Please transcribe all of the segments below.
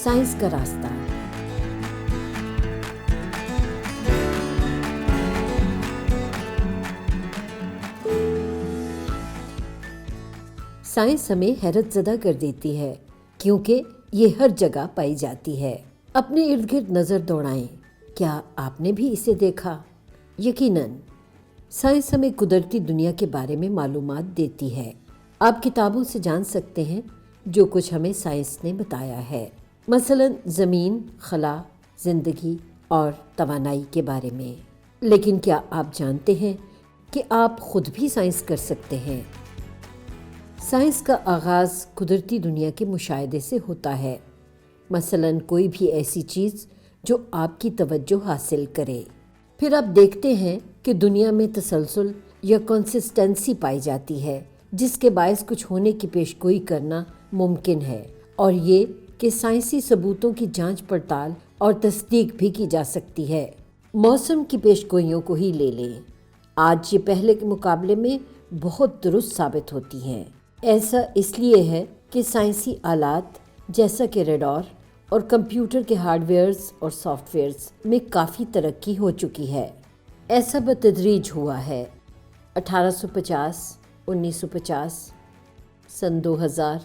Science کا راستہ۔ Science ہمیں حیرت زدہ کر دیتی ہے کیونکہ یہ ہر جگہ پائی جاتی ہے۔ اپنے ارد گرد نظر دوڑائیں، کیا آپ نے بھی اسے دیکھا؟ یقیناً سائنس ہمیں قدرتی دنیا کے بارے میں معلومات دیتی ہے۔ آپ کتابوں سے جان سکتے ہیں جو کچھ ہمیں سائنس نے بتایا ہے، مثلاً زمین، خلا، زندگی اور توانائی کے بارے میں۔ لیکن کیا آپ جانتے ہیں کہ آپ خود بھی سائنس کر سکتے ہیں؟ سائنس کا آغاز قدرتی دنیا کے مشاہدے سے ہوتا ہے، مثلاً کوئی بھی ایسی چیز جو آپ کی توجہ حاصل کرے۔ پھر آپ دیکھتے ہیں کہ دنیا میں تسلسل یا کنسسٹنسی پائی جاتی ہے، جس کے باعث کچھ ہونے کی پیش گوئی کرنا ممکن ہے، اور یہ کہ سائنسی ثبوتوں کی جانچ پڑتال اور تصدیق بھی کی جا سکتی ہے۔ موسم کی پیش گوئیوں کو ہی لے لیں، آج یہ پہلے کے مقابلے میں بہت درست ثابت ہوتی ہیں۔ ایسا اس لیے ہے کہ سائنسی آلات جیسا کہ ریڈار اور کمپیوٹر کے ہارڈ ویئرز اور سافٹ ویئرز میں کافی ترقی ہو چکی ہے۔ ایسا بتدریج ہوا ہے۔ 1850، 1950، سن 2000،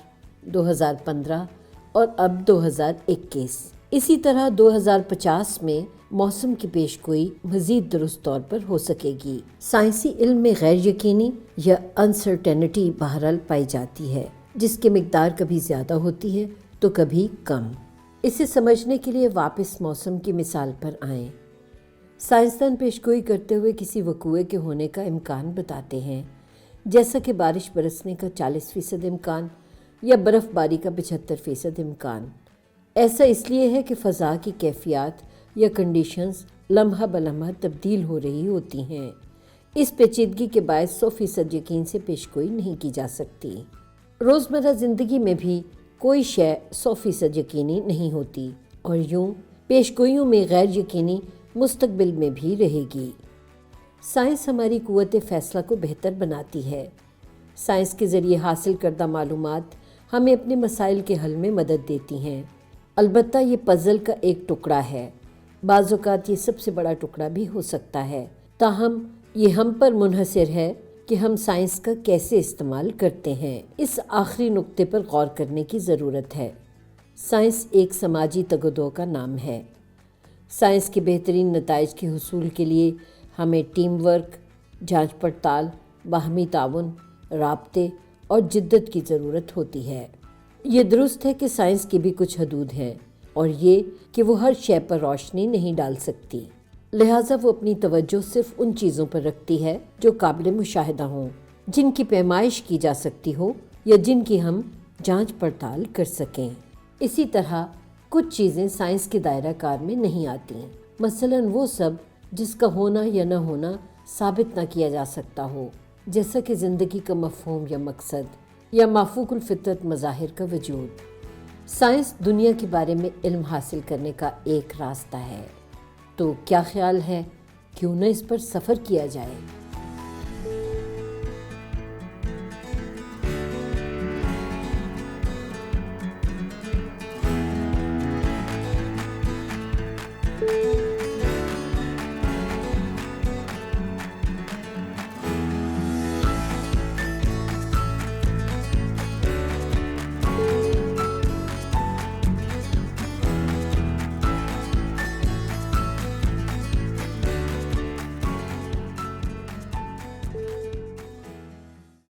2015 اور اب 2021۔ اسی طرح 2050 میں موسم کی پیش گوئی مزید درست طور پر ہو سکے گی۔ سائنسی علم میں غیر یقینی یا انسرٹینٹی بہرحال پائی جاتی ہے، جس کی مقدار کبھی زیادہ ہوتی ہے تو کبھی کم۔ اسے سمجھنے کے لیے واپس موسم کی مثال پر آئیں۔ سائنسدان پیش گوئی کرتے ہوئے کسی وقوعے کے ہونے کا امکان بتاتے ہیں، جیسا کہ بارش برسنے کا 40% امکان یا برف باری کا 75% امکان۔ ایسا اس لیے ہے کہ فضا کی کیفیات یا کنڈیشنز لمحہ بلمحہ تبدیل ہو رہی ہوتی ہیں۔ اس پیچیدگی کے باعث 100% یقین سے پیش گوئی نہیں کی جا سکتی۔ روزمرہ زندگی میں بھی کوئی شے 100% یقینی نہیں ہوتی، اور یوں پیش گوئیوں میں غیر یقینی مستقبل میں بھی رہے گی۔ سائنس ہماری قوت فیصلہ کو بہتر بناتی ہے۔ سائنس کے ذریعے حاصل کردہ معلومات ہمیں اپنے مسائل کے حل میں مدد دیتی ہیں۔ البتہ یہ پزل کا ایک ٹکڑا ہے، بعض اوقات یہ سب سے بڑا ٹکڑا بھی ہو سکتا ہے، تاہم یہ ہم پر منحصر ہے کہ ہم سائنس کا کیسے استعمال کرتے ہیں۔ اس آخری نقطے پر غور کرنے کی ضرورت ہے۔ سائنس ایک سماجی تگ و دو کا نام ہے۔ سائنس کے بہترین نتائج کے حصول کے لیے ہمیں ٹیم ورک، جانچ پڑتال، باہمی تعاون، رابطے اور جدت کی ضرورت ہوتی ہے۔ یہ درست ہے کہ سائنس کی بھی کچھ حدود ہیں، اور یہ کہ وہ ہر شے پر روشنی نہیں ڈال سکتی، لہٰذا وہ اپنی توجہ صرف ان چیزوں پر رکھتی ہے جو قابل مشاہدہ ہوں، جن کی پیمائش کی جا سکتی ہو یا جن کی ہم جانچ پڑتال کر سکیں۔ اسی طرح کچھ چیزیں سائنس کے دائرہ کار میں نہیں آتیں، مثلاً وہ سب جس کا ہونا یا نہ ہونا ثابت نہ کیا جا سکتا ہو، جیسا کہ زندگی کا مفہوم یا مقصد، یا مافوق الفطرت مظاہر کا وجود۔ سائنس دنیا کے بارے میں علم حاصل کرنے کا ایک راستہ ہے، تو کیا خیال ہے کیوں نہ اس پر سفر کیا جائے؟